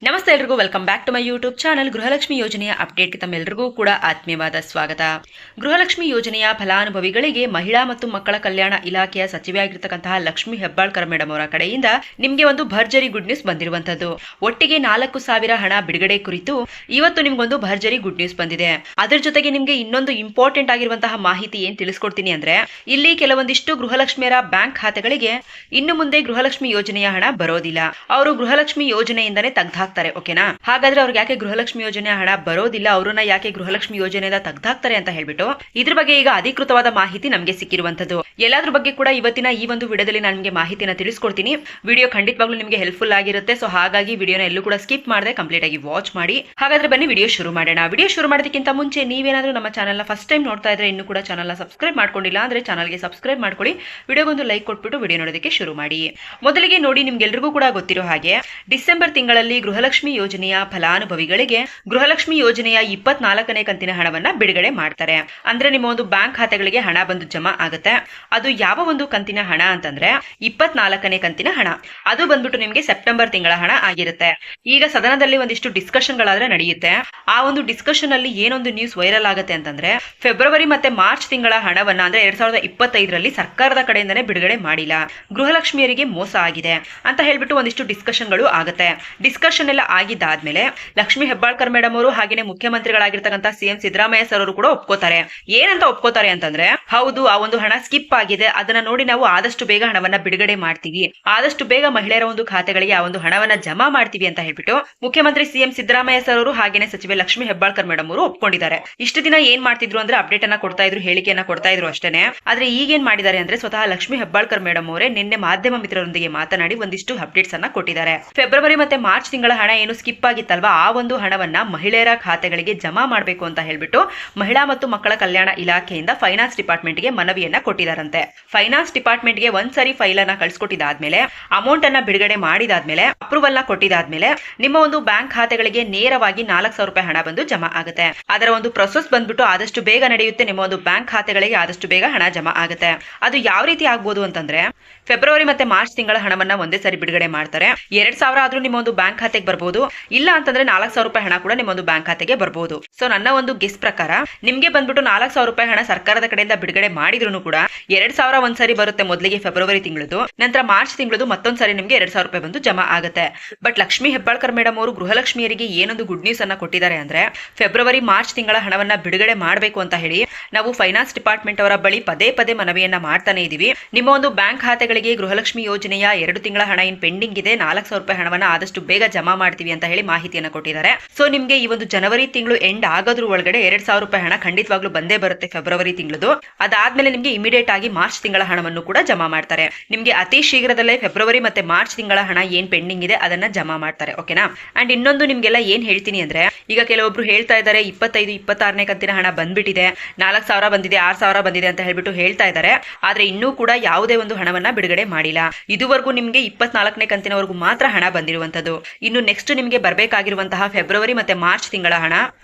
ನಮಸ್ತೆ ಎಲ್ರಿಗೂ welcome back to my YouTube channel. Gruhalakshmi ಯೋಜನೆಯ ಅಪ್ಡೇಟ್ಗೆ ತಮ್ಮೆಲ್ಲರಿಗೂ ಕೂಡ ಆತ್ಮೀಯವಾದ ಸ್ವಾಗತ. ಗೃಹಲಕ್ಷ್ಮಿ ಯೋಜನೆಯ ಫಲಾನುಭವಿಗಳಿಗೆ ಮಹಿಳಾ ಮತ್ತು ಮಕ್ಕಳ ಕಲ್ಯಾಣ ಇಲಾಖೆಯ ಸಚಿವೆಯಾಗಿರ್ತಕ್ಕಂತಹ ಲಕ್ಷ್ಮಿ ಹೆಬ್ಬಾಳ್ಕರ್ ಮೇಡಮ್ ಅವರ ಕಡೆಯಿಂದ ನಿಮಗೆ ಒಂದು ಭರ್ಜರಿ ಗುಡ್ ನ್ಯೂಸ್ ಬಂದಿರುವಂತದ್ದು. ಒಟ್ಟಿಗೆ 4,000 ಹಣ ಬಿಡುಗಡೆ ಕುರಿತು ಇವತ್ತು ನಿಮ್ಗೊಂದು ಭರ್ಜರಿ ಗುಡ್ ನ್ಯೂಸ್ ಬಂದಿದೆ. ಅದರ ಜೊತೆಗೆ ನಿಮಗೆ ಇನ್ನೊಂದು ಇಂಪಾರ್ಟೆಂಟ್ ಆಗಿರುವಂತಹ ಮಾಹಿತಿ ಏನ್ ತಿಳಿಸ್ಕೊಡ್ತೀನಿ ಅಂದ್ರೆ, ಇಲ್ಲಿ ಕೆಲವೊಂದಿಷ್ಟು ಗೃಹಲಕ್ಷ್ಮಿಯರ ಬ್ಯಾಂಕ್ ಖಾತೆಗಳಿಗೆ ಇನ್ನು ಮುಂದೆ ಗೃಹಲಕ್ಷ್ಮಿ ಯೋಜನೆಯ ಹಣ ಬರೋದಿಲ್ಲ. ಅವರು ಗೃಹಲಕ್ಷ್ಮಿ ಯೋಜನೆಯಿಂದನೇ ತೆಗ್ದಾಕ್ತಾರೆ. ಓಕೆನಾ? ಹಾಗಾದ್ರೆ ಅವ್ರಿಗೆ ಯಾಕೆ ಗೃಹಲಕ್ಷ್ಮಿ ಯೋಜನೆ ಹಣ ಬರೋದಿಲ್ಲ, ಅವ್ರನ್ನ ಯಾಕೆ ಗೃಹಲಕ್ಷ್ಮಿ ಯೋಜನೆಯಿಂದ ತೆಗ್ದಾಕ್ತಾರೆ ಅಂತ ಹೇಳ್ಬಿಟ್ಟು ಇದ್ರ ಬಗ್ಗೆ ಈಗ ಅಧಿಕೃತವಾದ ಮಾಹಿತಿ ನಮಗೆ ಸಿಕ್ಕಿರುವಂತದ್ದು. ಎಲ್ಲಾದ್ರ ಬಗ್ಗೆ ಕೂಡ ಇವತ್ತಿನ ಈ ಒಂದು ವಿಡಿಯೋದಲ್ಲಿ ನಾನು ನಿಮಗೆ ಮಾಹಿತಿನ ತಿಳಿಸ್ಕೊಡ್ತೀನಿ. ವಿಡಿಯೋ ಖಂಡಿತವಾಗ್ಲೂ ನಿಮಗೆ ಹೆಲ್ಪ್ಫುಲ್ ಆಗಿರುತ್ತೆ. ಸೊ ಹಾಗಾಗಿ ವಿಡಿಯೋನ ಎಲ್ಲೂ ಕೂಡ ಸ್ಕಿಪ್ ಮಾಡದೆ ಕಂಪ್ಲೀಟ್ ಆಗಿ ವಾಚ್ ಮಾಡಿ. ಹಾಗಾದ್ರೆ ಬನ್ನಿ ವಿಡಿಯೋ ಶುರು ಮಾಡೋಣ. ವಿಡಿಯೋ ಶುರು ಮಾಡೋದಕ್ಕಿಂತ ಮುಂಚೆ ನೀವೇನಾದ್ರೂ ನಮ್ಮ ಚಾನಲ್ನ ಫಸ್ಟ್ ಟೈಮ್ ನೋಡ್ತಾ ಇದ್ರೆ ಇನ್ನೂ ಕೂಡ ಚಾನಲ್ನ ಸಬ್ಸ್ಕ್ರೈಬ್ ಮಾಡ್ಕೊಂಡಿಲ್ಲ ಅಂದ್ರೆ ಚಾನಲ್ಗೆ ಸಬ್ಸ್ಕ್ರೈಬ್ ಮಾಡ್ಕೊಳ್ಳಿ. ವಿಡಿಯೋಗೊಂದು ಲೈಕ್ ಕೊಟ್ಬಿಟ್ಟು ವಿಡಿಯೋ ನೋಡೋದಕ್ಕೆ ಶುರು ಮಾಡಿ. ಮೊದಲಿಗೆ ನೋಡಿ, ನಿಮ್ಗೆಲ್ರಿಗೂ ಕೂಡ ಗೊತ್ತಿರೋ ಹಾಗೆ ಡಿಸೆಂಬರ್ ತಿಂಗಳಲ್ಲಿ ಗೃಹಲಕ್ಷ್ಮಿ ಯೋಜನೆಯ ಫಲಾನುಭವಿಗಳಿಗೆ ಗೃಹಲಕ್ಷ್ಮಿ ಯೋಜನೆಯ 24ನೇ ಕಂತಿನ ಹಣವನ್ನ ಬಿಡುಗಡೆ ಮಾಡ್ತಾರೆ. ಅಂದ್ರೆ ನಿಮ್ಮ ಒಂದು ಬ್ಯಾಂಕ್ ಖಾತೆಗಳಿಗೆ ಹಣ ಬಂದು ಜಮಾ ಆಗುತ್ತೆ. ಅದು ಯಾವ ಒಂದು ಕಂತಿನ ಹಣ ಅಂತಂದ್ರೆ 24ನೇ ಕಂತಿನ ಹಣ. ಅದು ಬಂದ್ಬಿಟ್ಟು ನಿಮ್ಗೆ ಸೆಪ್ಟೆಂಬರ್ ತಿಂಗಳ ಹಣ ಆಗಿರುತ್ತೆ. ಈಗ ಸದನದಲ್ಲಿ ಒಂದಿಷ್ಟು ಡಿಸ್ಕಷನ್ ಗಳಾದ್ರೆ ನಡೆಯುತ್ತೆ. ಆ ಒಂದು ಡಿಸ್ಕಷನ್ ಅಲ್ಲಿ ಏನೊಂದು ನ್ಯೂಸ್ ವೈರಲ್ ಆಗುತ್ತೆ ಅಂತಂದ್ರೆ, ಫೆಬ್ರವರಿ ಮತ್ತೆ ಮಾರ್ಚ್ ತಿಂಗಳ ಹಣವನ್ನ ಅಂದ್ರೆ 2025ರಲ್ಲಿ ಸರ್ಕಾರದ ಕಡೆಯಿಂದನೇ ಬಿಡುಗಡೆ ಮಾಡಿಲ್ಲ, ಗೃಹಲಕ್ಷ್ಮಿಯರಿಗೆ ಮೋಸ ಆಗಿದೆ ಅಂತ ಹೇಳ್ಬಿಟ್ಟು ಒಂದಿಷ್ಟು ಡಿಸ್ಕಷನ್ ಗಳು ಆಗುತ್ತೆ. ಡಿಸ್ಕಷನ್ ಎಲ್ಲ ಆಗಿದ್ದಾದ್ಮೇಲೆ ಲಕ್ಷ್ಮಿ ಹೆಬ್ಬಾಳ್ಕರ್ ಮೇಡಮ್ ಅವರು ಹಾಗೇನೆ ಮುಖ್ಯಮಂತ್ರಿಗಳಾಗಿರ್ತಕ್ಕಂಥ ಸಿಎಂ ಸಿದ್ದರಾಮಯ್ಯ ಸರ್ ಅವರು ಕೂಡ ಒಪ್ಕೋತಾರೆ. ಏನಂತ ಒಪ್ಕೋತಾರೆ ಅಂತಂದ್ರೆ, ಹೌದು ಆ ಒಂದು ಹಣ ಸ್ಕಿಪ್ ಆಗಿದೆ, ಅದನ್ನ ನೋಡಿ ನಾವು ಆದಷ್ಟು ಬೇಗ ಹಣವನ್ನ ಬಿಡುಗಡೆ ಮಾಡ್ತೀವಿ, ಆದಷ್ಟು ಬೇಗ ಮಹಿಳೆಯರ ಒಂದು ಖಾತೆಗಳಿಗೆ ಆ ಒಂದು ಹಣವನ್ನ ಜಮಾ ಮಾಡ್ತೀವಿ ಅಂತ ಹೇಳ್ಬಿಟ್ಟು ಮುಖ್ಯಮಂತ್ರಿ ಸಿಎಂ ಸಿದ್ದರಾಮಯ್ಯ ಸರ್ ಅವರು ಹಾಗೇನೆ ಸಚಿವೆ ಲಕ್ಷ್ಮಿ ಹೆಬ್ಬಾಳ್ಕರ್ ಮೇಡಮ್ ಅವರು ಒಪ್ಕೊಂಡಿದ್ದಾರೆ. ಇಷ್ಟು ದಿನ ಏನ್ ಮಾಡ್ತಿದ್ರು ಅಂದ್ರೆ ಅಪ್ಡೇಟ್ ಅನ್ನ ಕೊಡ್ತಾ ಇದ್ರು, ಹೇಳಿಕೆಯನ್ನ ಕೊಡ್ತಾ ಇದ್ರು ಅಷ್ಟೇನೆ. ಆದ್ರೆ ಈಗೇನ್ ಮಾಡಿದ್ದಾರೆ ಅಂದ್ರೆ, ಸ್ವತಃ ಲಕ್ಷ್ಮಿ ಹೆಬ್ಬಾಳ್ಕರ್ ಮೇಡಮ್ ಅವರೇ ನಿನ್ನೆ ಮಾಧ್ಯಮ ಮಿತ್ರರೊಂದಿಗೆ ಮಾತನಾಡಿ ಒಂದಿಷ್ಟು ಅಪ್ಡೇಟ್ಸ್ ಅನ್ನ ಕೊಟ್ಟಿದ್ದಾರೆ. ಫೆಬ್ರವರಿ ಮತ್ತೆ ಮಾರ್ಚ್ ತಿಂಗಳ ಹಣ ಏನು ಸ್ಕಿಪ್ ಆಗಿತ್ತಲ್ವಾ, ಆ ಒಂದು ಹಣವನ್ನ ಮಹಿಳೆಯರ ಖಾತೆಗಳಿಗೆ ಜಮಾ ಮಾಡಬೇಕು ಅಂತ ಹೇಳ್ಬಿಟ್ಟು ಮಹಿಳಾ ಮತ್ತು ಮಕ್ಕಳ ಕಲ್ಯಾಣ ಇಲಾಖೆಯಿಂದ ಫೈನಾನ್ಸ್ ಡಿಪಾರ್ಟ್ಮೆಂಟ್ ಗೆ ಮನವಿಯನ್ನ ಕೊಟ್ಟಿದ್ದಾರಂತೆ. ಫೈನಾನ್ಸ್ ಡಿಪಾರ್ಟ್ಮೆಂಟ್ ಗೆ ಒಂದ್ಸರಿ ಫೈಲ್ ಅನ್ನ ಕಳ್ಸಿಕೊಟ್ಟಿದ್ದಾದ್ಮೇಲೆ, ಅಮೌಂಟ್ ಅನ್ನ ಬಿಡುಗಡೆ ಮಾಡಿದಾದ್ಮೇಲೆ, ಅಪ್ರೂವಲ್ ನ ಕೊಟ್ಟಿದ್ದಾದ್ಮೇಲೆ ನಿಮ್ಮ ಒಂದು ಬ್ಯಾಂಕ್ ಖಾತೆಗಳಿಗೆ ನೇರವಾಗಿ 4,000 ರೂಪಾಯಿ ಹಣ ಬಂದು ಜಮಾ ಆಗುತ್ತೆ. ಅದರ ಒಂದು ಪ್ರೊಸೆಸ್ ಬಂದ್ಬಿಟ್ಟು ಆದಷ್ಟು ಬೇಗ ನಡೆಯುತ್ತೆ. ನಿಮ್ಮ ಒಂದು ಬ್ಯಾಂಕ್ ಖಾತೆಗಳಿಗೆ ಆದಷ್ಟು ಬೇಗ ಹಣ ಜಮಾ ಆಗುತ್ತೆ. ಅದು ಯಾವ ರೀತಿ ಆಗ್ಬೋದು ಅಂತಂದ್ರೆ, ಫೆಬ್ರವರಿ ಮತ್ತೆ ಮಾರ್ಚ್ ತಿಂಗಳ ಹಣವನ್ನ ಒಂದೇ ಸರಿ ಬಿಡುಗಡೆ ಮಾಡ್ತಾರೆ. 2,000 ಆದ್ರೂ ನಿಮ್ಮ ಒಂದು ಬ್ಯಾಂಕ್ ಖಾತೆಗೆ ಬರ್ಬೋದು, ಇಲ್ಲ ಅಂತಂದ್ರೆ 4,000 ರೂಪಾಯಿ ಹಣ ಕೂಡ ನಿಮ್ಮ ಒಂದು ಬ್ಯಾಂಕ್ ಖಾತೆಗೆ ಬರ್ಬೋದು. ಸೊ ನನ್ನ ಒಂದು ಗೆಸ್ ಪ್ರಕಾರ ನಿಮ್ಗೆ ಬಂದ್ಬಿಟ್ಟು 4,000 ರೂಪಾಯಿ ಹಣ ಸರ್ಕಾರದ ಕಡೆಯಿಂದ ಬಿಡುಗಡೆ ಮಾಡಿದ್ರು ಕೂಡ 2,000 ಒಂದ್ಸರಿ ಬರುತ್ತೆ ಮೊದಲಿಗೆ ಫೆಬ್ರವರಿ ತಿಂಗಳದು, ನಂತರ ಮಾರ್ಚ್ ತಿಂಗಳದು ಮತ್ತೊಂದ್ಸರಿ ನಿಮ್ಗೆ 2,000 ರೂಪಾಯಿ ಬಂದು ಜಮಾ ಆಗುತ್ತೆ. ಬಟ್ ಲಕ್ಷ್ಮಿ ಹೆಬ್ಬಾಳ್ಕರ್ ಮೇಡಮ್ ಅವರು ಗೃಹಲಕ್ಷ್ಮಿಯರಿಗೆ ಏನೊಂದು ಗುಡ್ ನ್ಯೂಸ್ ಅನ್ನ ಕೊಟ್ಟಿದ್ದಾರೆ ಅಂದ್ರೆ, ಫೆಬ್ರವರಿ ಮಾರ್ಚ್ ತಿಂಗಳ ಹಣವನ್ನ ಬಿಡುಗಡೆ ಮಾಡಬೇಕು ಅಂತ ಹೇಳಿ ನಾವು ಫೈನಾನ್ಸ್ ಡಿಪಾರ್ಟ್ಮೆಂಟ್ ಅವರ ಬಳಿ ಪದೇ ಪದೇ ಮನವಿಯನ್ನ ಮಾಡ್ತಾನೆ ಇದೀವಿ. ನಿಮ್ಮ ಒಂದು ಬ್ಯಾಂಕ್ ಖಾತೆಗಳಿಗೆ ಗೃಹಲಕ್ಷ್ಮಿ ಯೋಜನೆಯ 2 ತಿಂಗಳ ಹಣ ಏನ್ ಪೆಂಡಿಂಗ್ ಇದೆ, 4,000 ರೂಪಾಯಿ ಹಣವನ್ನ ಆದಷ್ಟು ಬೇಗ ಜಮಾ ಮಾಡ್ತೀವಿ ಅಂತ ಹೇಳಿ ಮಾಹಿತಿಯನ್ನ ಕೊಟ್ಟಿದ್ದಾರೆ. ಸೊ ನಿಮ್ಗೆ ಈ ಒಂದು ಜನವರಿ ತಿಂಗಳು ಎಂಡ್ ಆಗೋದ್ರ ಒಳಗಡೆ 2,000 ರೂಪಾಯಿ ಹಣ ಖಂಡಿತವಾಗ್ಲೂ ಬಂದೇ ಬರುತ್ತೆ ಫೆಬ್ರವರಿ ತಿಂಗಳದು. ಅದಾದ್ಮೇಲೆ ನಿಮ್ಗೆ ಇಮಿಡಿಯೇಟ್ ಆಗಿ ಮಾರ್ಚ್ ತಿಂಗಳ ಹಣವನ್ನು ಕೂಡ ಜಮಾ ಮಾಡ್ತಾರೆ. ನಿಮ್ಗೆ ಅತಿ ಶೀಘ್ರದಲ್ಲೇ ಫೆಬ್ರವರಿ ಮತ್ತೆ ಮಾರ್ಚ್ ತಿಂಗಳ ಹಣ ಏನ್ ಪೆಂಡಿಂಗ್ ಇದೆ ಅದನ್ನ ಜಮಾ ಮಾಡ್ತಾರೆ. ಓಕೆನಾ? ಅಂಡ್ ಇನ್ನೊಂದು ನಿಮ್ಗೆಲ್ಲ ಏನ್ ಹೇಳ್ತೀನಿ ಅಂದ್ರೆ, ಈಗ ಕೆಲವೊಬ್ರು ಹೇಳ್ತಾ ಇದ್ದಾರೆ 25, 26ನೇ ಕಂತಿನ ಹಣ ಬಂದ್ಬಿಟ್ಟಿದೆ, 4,000 ಬಂದಿದೆ, 6,000 ಬಂದಿದೆ ಅಂತ ಹೇಳ್ಬಿಟ್ಟು ಹೇಳ್ತಾ ಇದ್ದಾರೆ. ಆದ್ರೆ ಇನ್ನೂ ಕೂಡ ಯಾವುದೇ ಒಂದು ಹಣವನ್ನ ಬಿಡುಗಡೆ ಮಾಡಿಲ್ಲ. ಇದುವರೆಗೂ ನಿಮ್ಗೆ 24ನೇ ಕಂತಿನವರೆಗೂ ಮಾತ್ರ ಹಣ ಬಂದಿರುವಂತದ್ದು. ಇನ್ನು ನೆಕ್ಸ್ಟ್ ನಿಮ್ಗೆ ಬರ್ಬೇಕಾಗಿರುವಂತಹ ಫೆಬ್ರವರಿ ಮತ್ತೆ ಮಾರ್ಚ್ ತಿಂಗಳ ಹಣ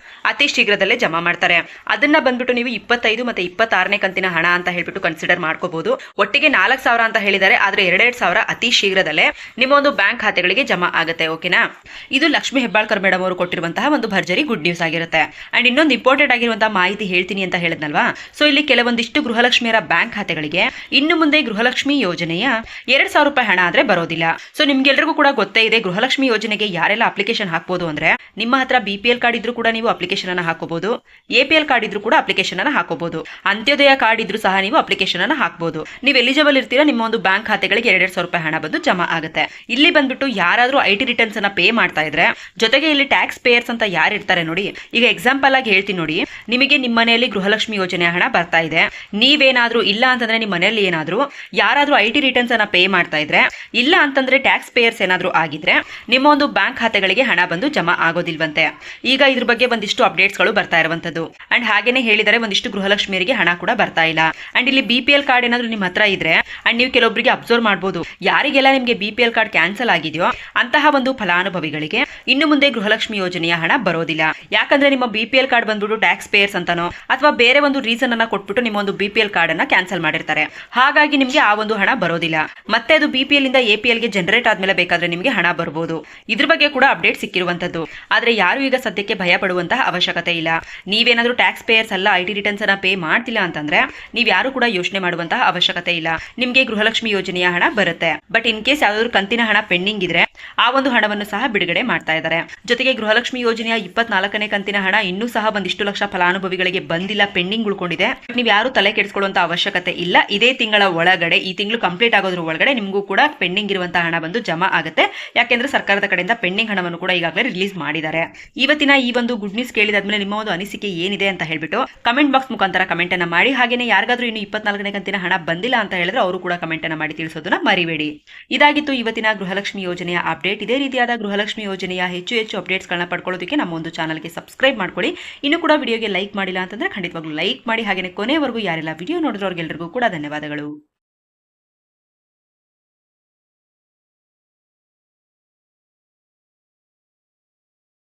ಅತಿ ಶೀಘ್ರದಲ್ಲೇ ಜಮಾ ಮಾಡ್ತಾರೆ. ಅದನ್ನ ಬಂದ್ಬಿಟ್ಟು ನೀವು 25 ಮತ್ತೆ 26ನೇ ಕಂತಿನ ಹಣ ಅಂತ ಹೇಳ್ಬಿಟ್ಟು ಕನ್ಸಿಡರ್ ಮಾಡ್ಕೋಬಹುದು. ಒಟ್ಟಿಗೆ 4,000 ಅಂತ ಹೇಳಿದ್ದಾರೆ, ಆದ್ರೆ 2,000 ಅತಿ ಶೀಘ್ರದಲ್ಲೇ ನಿಮ್ಮ ಒಂದು ಬ್ಯಾಂಕ್ ಖಾತೆಗಳಿಗೆ ಜಮಾ ಆಗುತ್ತೆ. ಓಕೆನಾ? ಇದು ಲಕ್ಷ್ಮಿ ಹೆಬ್ಬಾಳ್ಕರ್ ಮೇಡಮ್ ಅವರು ಕೊಟ್ಟಿರುವಂತಹ ಒಂದು ಭರ್ಜರಿ ಗುಡ್ ನ್ಯೂಸ್ ಆಗಿರುತ್ತೆ. ಅಂಡ್ ಇನ್ನೊಂದು ಇಂಪಾರ್ಟೆಂಟ್ ಆಗಿರುವಂತಹ ಮಾಹಿತಿ ಹೇಳ್ತೀನಿ ಅಂತ ಹೇಳಿದ್ನಲ್ವಾ, ಸೊ ಇಲ್ಲಿ ಕೆಲವೊಂದಿಷ್ಟು ಗೃಹಲಕ್ಷ್ಮಿಯರ ಬ್ಯಾಂಕ್ ಖಾತೆಗಳಿಗೆ ಇನ್ನು ಮುಂದೆ ಗೃಹಲಕ್ಷ್ಮಿ ಯೋಜನೆಯ 2,000 ರೂಪಾಯಿ ಹಣ ಆದ್ರೆ ಬರೋದಿಲ್ಲ. ಸೊ ನಿಮ್ಗೆಲ್ರಿಗೂ ಕೂಡ ಗೊತ್ತೇ ಇದೆ, ಗೃಹಲಕ್ಷ್ಮಿ ಯೋಜನೆಗೆ ಯಾರೆಲ್ಲ ಅಪ್ಲಿಕೇಶನ್ ಹಾಕಬಹುದು ಅಂದ್ರೆ, ನಿಮ್ಮ ಹತ್ರ BPL ಕಾರ್ಡ್ ಇದ್ರೂ ಕೂಡ ನೀವು ಅಪ್ಲಿಕೇಶನ್ ಅನ್ನ ಹಾಕೋಬಹುದು, APL ಕಾರ್ಡ್ ಇದ್ರೂ ಕೂಡ ಅಪ್ಲಿಕೇಶನ್ ಅನ್ನ ಹಾಕೋಬಹುದು, ಅಂತ್ಯೋದಯ ಕಾರ್ಡ್ ಇದ್ರೂ ಸಹ ನೀವು ಅಪ್ಲಿಕೇಶನ್ ಅನ್ನ ಹಾಕಬಹುದು. ನೀವು ಎಲಿಜಿಬಲ್ ಇರ್ತೀರಾ, ನಿಮ್ಮ ಒಂದು ಬ್ಯಾಂಕ್ ಖಾತೆಗಳಿಗೆ 2,000 ರೂಪಾಯಿ ಹಣ ಬಂದು ಜಮಾ ಆಗುತ್ತೆ. ಇಲ್ಲಿ ಬಂದ್ಬಿಟ್ಟು ಯಾರಾದ್ರೂ IT ರಿಟರ್ನ್ಸ್ ಅನ್ನ ಪೇ ಮಾಡ್ತಾ ಇದ್ರೆ, ಜೊತೆಗೆ ಇಲ್ಲಿ ಟ್ಯಾಕ್ಸ್ ಪೇಯರ್ಸ್ ಅಂತ ಯಾರು ಇರ್ತಾರೆ ನೋಡಿ, ಈಗ ಎಕ್ಸಾಂಪಲ್ ಆಗಿ ಹೇಳ್ತೀನಿ ನೋಡಿ, ನಿಮಗೆ ನಿಮ್ಮ ಮನೆಯಲ್ಲಿ ಗೃಹಲಕ್ಷ್ಮಿ ಯೋಜನೆ ಹಣ ಬರ್ತಾ ಇದೆ, ನೀವೇನಾದ್ರೂ ಇಲ್ಲ ಅಂತಂದ್ರೆ ನಿಮ್ಮ ಮನೆಯಲ್ಲಿ ಏನಾದ್ರೂ ಯಾರಾದ್ರೂ IT ರಿಟರ್ನ್ಸ್ ಅನ್ನ ಪೇ ಮಾಡ್ತಾ ಇದ್ರೆ, ಇಲ್ಲ ಅಂತಂದ್ರೆ ಟ್ಯಾಕ್ಸ್ ಪೇಯರ್ಸ್ ಏನಾದ್ರೂ ಆಗಿದ್ರೆ ನಿಮ್ಮ ಒಂದು ಬ್ಯಾಂಕ್ ಖಾತೆಗಳಿಗೆ ಹಣ ಬಂದು ಜಮಾ ಆಗೋದಿಲ್ವಂತೆ. ಈಗ ಇದ್ರ ಬಗ್ಗೆ ಒಂದಿಷ್ಟು ಅಪ್ಡೇಟ್ಸ್ ಗಳು ಬರ್ತಾ ಇರುವಂತದ್ದು. ಅಂಡ್ ಹಾಗೇನೆ ಹೇಳಿದರೆ ಒಂದಿಷ್ಟು ಗೃಹಲಕ್ಷ್ಮಿಯರಿಗೆ ಹಣ ಕೂಡ ಬರ್ತಾ ಇಲ್ಲ. ಅಂಡ್ ಇಲ್ಲಿ BPL ಕಾರ್ಡ್ ಏನಾದ್ರೂ ನಿಮ್ಮ ಹತ್ರ ಇದ್ರೆ, ಅಂಡ್ ನೀವು ಕೆಲವೊಬ್ಬರಿಗೆ ಅಬ್ಸರ್ವ್ ಮಾಡಬಹುದು, ಯಾರಿಗೆಲ್ಲ ನಿಮಗೆ BPL ಕಾರ್ಡ್ ಕ್ಯಾನ್ಸಲ್ ಆಗಿದೆಯೋ ಅಂತಹ ಒಂದು ಫಲಾನುಭವಿಗಳಿಗೆ ಇನ್ನು ಮುಂದೆ ಗೃಹಲಕ್ಷ್ಮಿ ಯೋಜನೆಯ ಹಣ ಬರೋದಿಲ್ಲ. ಯಾಕಂದ್ರೆ ನಿಮ್ಮ BPL ಕಾರ್ಡ್ ಬಂದ್ಬಿಟ್ಟು ಟ್ಯಾಕ್ಸ್ ಪೇಯರ್ಸ್ ಅಂತಾನೋ ಅಥವಾ ಬೇರೆ ಒಂದು ರೀಸನ್ ಅನ್ನ ಕೊಟ್ಬಿಟ್ಟು ನಿಮ್ಮ ಒಂದು BPL ಕಾರ್ಡ್ ಅನ್ನ ಕ್ಯಾನ್ಸಲ್ ಮಾಡಿರ್ತಾರೆ. ಹಾಗಾಗಿ ನಿಮಗೆ ಆ ಒಂದು ಹಣ ಬರೋದಿಲ್ಲ. ಮತ್ತೆ ಅದು BPL ಇಂದ APL ಗೆ ಜನರೇಟ್ ಆದ್ಮೇಲೆ ಬೇಕಾದ್ರೆ ನಿಮಗೆ ಹಣ ಬರಬಹುದು. ಇದ್ರ ಬಗ್ಗೆ ಕೂಡ ಅಪ್ಡೇಟ್ ಸಿಕ್ಕಿರುವಂತದ್ದು. ಆದ್ರೆ ಯಾರು ಈಗ ಸದ್ಯಕ್ಕೆ ಭಯ ಪಡುವಂತಹ ಅವಶ್ಯಕತೆ ಇಲ್ಲ. ನೀವೇನಾದ್ರೂ ಟ್ಯಾಕ್ಸ್ ಪೇಯರ್ಸ್ ಅಲ್ಲ IT ರಿಟರ್ನ್ಸ್ ಅನ್ನ ಪೇ ಮಾಡ್ತಿಲ್ಲ ಅಂತಂದ್ರೆ ನೀವ್ ಯಾರು ಕೂಡ ಯೋಚನೆ ಮಾಡುವಂತಹ ಅವಶ್ಯಕತೆ ಇಲ್ಲ. ನಿಮ್ಗೆ ಗೃಹಲಕ್ಷ್ಮಿ ಯೋಜನೆಯ ಹಣ ಬರುತ್ತೆ. ಬಟ್ ಇನ್ ಕೇಸ್ ಯಾವ್ದಾದ್ರು ಕಂತಿನ ಹಣ ಪೆಂಡಿಂಗ್ ಇದ್ರೆ ಆ ಒಂದು ಹಣವನ್ನು ಸಹ ಬಿಡುಗಡೆ ಮಾಡ್ತಾ ಇದ್ದಾರೆ. ಜೊತೆಗೆ ಗೃಹಲಕ್ಷ್ಮಿ ಯೋಜನೆಯ 24ನೇ ಕಂತಿನ ಹಣ ಇನ್ನೂ ಸಹ ಒಂದಿಷ್ಟು ಲಕ್ಷ ಫಲಾನುಭವಿಗಳಿಗೆ ಬಂದಿಲ್ಲ, ಪೆಂಡಿಂಗ್ ಉಳ್ಕೊಂಡಿದೆ. ನೀವು ಯಾರು ತಲೆ ಕೆಡಿಸ್ಕೊಳ್ಳುವಂತ ಅವಶ್ಯಕತೆ ಇಲ್ಲ. ಇದೇ ತಿಂಗಳ ಒಳಗಡೆ, ಈ ತಿಂಗಳು ಕಂಪ್ಲೀಟ್ ಆಗೋದ್ರ ಒಳಗಡೆ ನಿಮಗೂ ಕೂಡ ಪೆಂಡಿಂಗ್ ಇರುವಂತಹ ಹಣ ಬಂದು ಜಮಾ ಆಗುತ್ತೆ. ಯಾಕೆಂದ್ರೆ ಸರ್ಕಾರದ ಕಡೆಯಿಂದ ಪೆಂಡಿಂಗ್ ಹಣವನ್ನು ಕೂಡ ಈಗಾಗಲೇ ರಿಲೀಸ್ ಮಾಡಿದ್ದಾರೆ. ಇವತ್ತಿನ ಈ ಒಂದು ಗುಡ್ ನ್ಯೂಸ್ ಕೇಳಿದಾದ್ಮೇಲೆ ನಿಮ್ಮ ಒಂದು ಅನಿಸಿಕೆ ಏನಿದೆ ಅಂತ ಹೇಳ್ಬಿಟ್ಟು ಕಮೆಂಟ್ ಬಾಕ್ಸ್ ಮುಖಾಂತರ ಕಮೆಂಟ್ ಅನ್ನ ಮಾಡಿ. ಹಾಗೇನೆ ಯಾರಿಗಾದ್ರೂ ಇನ್ನು 24ನೇ ಕಂತಿನ ಹಣ ಬಂದಿಲ್ಲ ಅಂತ ಹೇಳಿದ್ರೆ ಅವರು ಕೂಡ ಕಮೆಂಟ್ ಅನ್ನ ಮಾಡಿ ತಿಳಿಸೋದನ್ನ ಮರಿಬೇಡಿ. ಇದಾಗಿತ್ತು ಇವತ್ತಿನ ಗೃಹಲಕ್ಷ್ಮಿ ಯೋಜನೆಯ ಅಪ್ಡೇಟ್. ಇದೇ ರೀತಿಯಾದ ಗೃಹಲಕ್ಷ್ಮಿ ಯೋಜನೆಯ ಹೆಚ್ಚು ಅಪ್ಡೇಟ್ಸ್ ಗಳನ್ನ ಪಡ್ಕೊಳ್ಳೋದಕ್ಕೆ ನಮ್ಮ ಒಂದು ಚಾನಲ್ಗೆ ಸಬ್ಸ್ಕ್ರೈಬ್ ಮಾಡ್ಕೊಳ್ಳಿ. ಇನ್ನು ಕೂಡ ವಿಡಿಯೋಗೆ ಲೈಕ್ ಮಾಡಿಲ್ಲ ಅಂತಂದ್ರೆ ಖಂಡಿತವಾಗ್ಲೂ ಲೈಕ್ ಮಾಡಿ. ಹಾಗೇನೆ ಕೊನೆವರೆಗೂ ಯಾರೆಲ್ಲ ವಿಡಿಯೋ ನೋಡಿದ್ರು ಅವ್ರಿಗೆಲ್ಲರಿಗೂ ಕೂಡ ಧನ್ಯವಾದಗಳು.